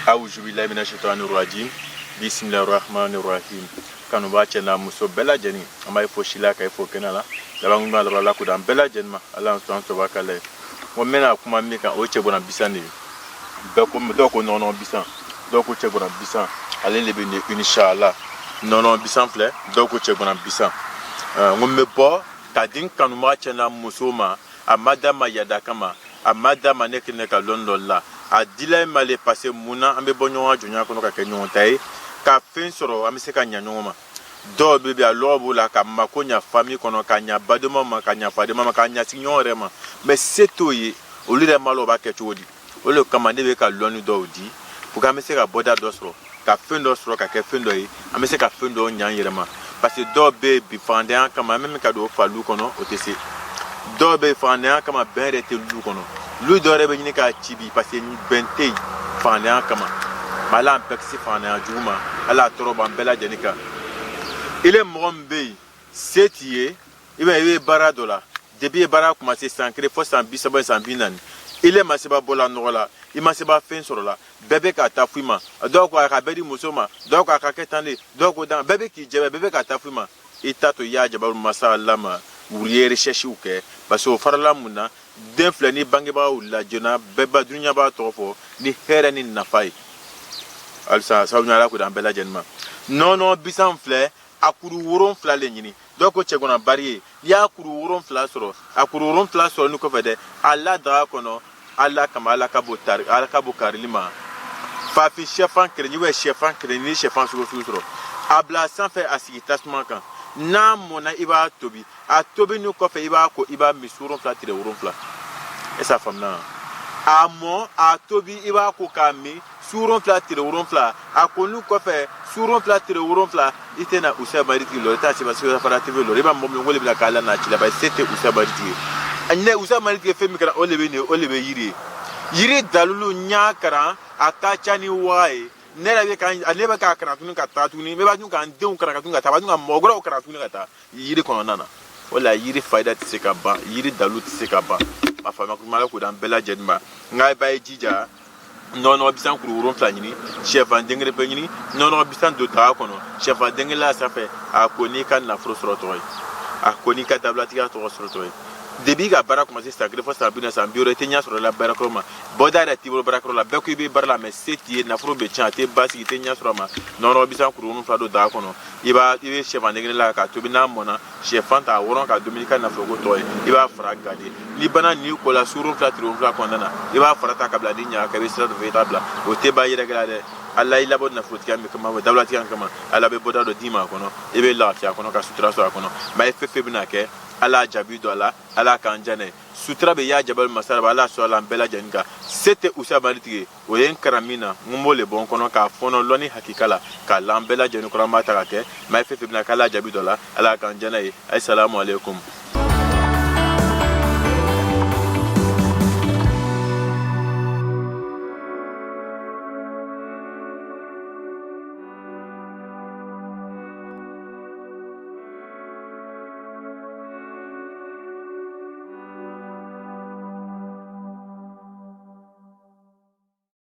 A'udhu billahi minash shaitani rajim. Bismillahir rahmanir rahim. Kanu ba cɛ na muso bɛɛ lajɛlen an b'a fɔ si la ka fɔ kɛnɛ la laban ɲuman laban la ko dan bɛɛ lajɛlen ma ala sɔn sɔba kala ye mo mena kuma min kan o cɛ bɔna bisan de bɛɛ ko dɔw ko nɔnɔ bisan dɔw ko cɛ bɔna bisan ale le bɛ ne inshallah nɔnɔ bisan filɛ dɔw ko cɛ bɔna bisan ngo me bɔ ka din kanu ma cɛ na muso ma a mada ma yada kama a mada ma ne kene ka lɔndɔ la a dila ma le passer muna an bɛ bɔ ɲɔgɔn jɔnya kɔnɔ ka kɛ ɲɔgɔn ta ye ka fen sɔrɔ an bɛ se ka ɲa ɲɔgɔn ma dɔw bɛ bɛ a lɔgɔ b'u la ka mako ɲa famille kɔnɔ ka ɲa badema ma ka ɲa fadema ma ka ɲa sigiɲɔgɔn yɛrɛ ma mais se t'o ye olu yɛrɛ malo b'a kɛ cogo di o de kama ne bɛ ka lɔnni dɔw di pour que an bɛ se ka bɔda dɔ sɔrɔ ka fen dɔ sɔrɔ ka kɛ fen dɔ ye an bɛ se ka fen dɔ ɲa an yɛrɛ ma parce que dɔw bɛ bi fandenya kama an bɛ ka don falilu kɔnɔ o tɛ se dɔw bɛ fandenya kama bɛn yɛrɛ tɛ lu kɔnɔ lu dɔw yɛrɛ bɛ ɲini k'a ci bi parce que bɛn tɛ yen fandenya kama mala an bɛɛ kisi fandenya jugu ma ala a tɔɔrɔ b'an bɛɛ lajɛlen kan ile mɔgɔ min bɛ yen se t'i ye i bɛ baara dɔ la depuis i ye baara commencé san kelen fɔ san 30 san 40 ile ma se ba bɔ la nɔgɔ la i ma se ba fɛn sɔrɔ la bɛɛ bɛ ka taa f'i ma dɔw ko a ka bɛɛ di muso ma dɔw ko a ka kɛ tan de dɔw ko dan bɛɛ bɛ k'i jɛbɛ bɛɛ bɛ ka taa f'i ma i t'a to i y'a jabaru masa ala ma u ye recherche kɛ parce que o farala mun na den filɛ ni bangebagaw la joona bɛɛ ba dunuya b'a tɔgɔ fɔ ni hɛrɛ ni nafa ye alisa sabu ala ko dan bɛɛ lajɛlen ma nɔnɔ bisan filɛ a kuru 7 le ɲini dɔw ko cɛgɔnna bari ye n'i y'a kuru 7 sɔrɔ a kuru 7 sɔrɔ ni kɔfɛ dɛ ala daga kɔnɔ ala kama ala ka bɔ karili ma fafin sɛfan kelen ou sɛfan kelen ni sɛfan sugu sɔrɔ a bila sanfɛ a sigi tasuma kan n'a mɔna i b'a tobi a tobi ni kɔfɛ i b'a ko i b'a mi 7 tile 7 esa faamuna a mɔ a tobi i b'a ko k'a mi 7 tile 7 a ko ni kɔfɛ 7 tile 7 i tɛna usa mariti lɔ i t'a se parce que fara tv lɔ i b'a mɔ min wele bila k'ala n'a ci la ba se tɛ usa mariti ye ne usa mariti fɛn min kɛra o le bɛ nin o le bɛ yiri ye yiri dalulu ɲa karan a ka ca ni waa ye ne yɛrɛ bɛ ka ne bɛ k'a karan tuguni ka taa tuguni ne b'a tuguni k'an denw karan ka tuguni ka taa b'a tuguni ka mɔgɔkɔrɔw karan tuguni ka taa yiri kɔnɔna na o la yiri fayida tɛ se ka ban yiri dalulu tɛ se ka ban a faamuya ko ala ko d'an bɛɛ lajɛlen ma nka i b'a ye jija nɔnɔ bisan kuru 7 ɲini sɛfan den kelen bɛ ɲini nɔnɔ bisan don daga kɔnɔ sɛfan den kelen a sanfɛ a ko n'i ka nafolo sɔrɔ tɔgɔ ye a ko n'i ka dabilatigi tɔgɔ sɔrɔ tɔgɔ ye depuis ka baara commencé san 1 fɔ san 40 san 50 i tɛ ɲɛ sɔrɔ la baarakɛyɔrɔ ma bɔda yɛrɛ t'i bolo baarakɛyɔrɔ la bɛɛ ko i bɛ baara la mais se t'i ye nafolo bɛ tiɲɛ a tɛ basigi i tɛ ɲɛ sɔrɔ a ma nɔnɔ bisan kuru 7 don daga kɔnɔ i bɛ sɛfan den kelen la k'a tobi n'a mɔna sɛfan t'a wɔrɔn ka dumuni ka nafolo ko tɔgɔ ye i b'a fara gade ni bana n'i ko la 7 tile 7 kɔnɔna na i b'a fara ta ka bila di ɲaga ka i bɛ sira dɔ fɛ i t'a bila o tɛ ba yɛrɛkɛ la dɛ ala i labɔ nafolotigiya min kama o dabilatigiya min kama ala bɛ bɔda dɔ d'i ma a kɔnɔ i bɛ lafiya a kɔnɔ ka sutura sɔrɔ a kɔnɔ mais fɛn fɛn bɛna kɛ ala jaabi dɔ a la ala k'an diya n'a ye sutura bɛ y'a jabali masara ala sɔrɔ a la an bɛɛ lajɛlen kan se tɛ usa maritigi ye o ye n karan min na n b'o le bɔ n kɔnɔ k'a fɔnɔ lɔnni hakika la k'a la an bɛɛ lajɛlen kɔrɔ an b'a ta ka kɛ mais fɛn fɛn bɛna kɛ ala jaabi dɔ la ala k'an diya n'a ye assalamu alaikum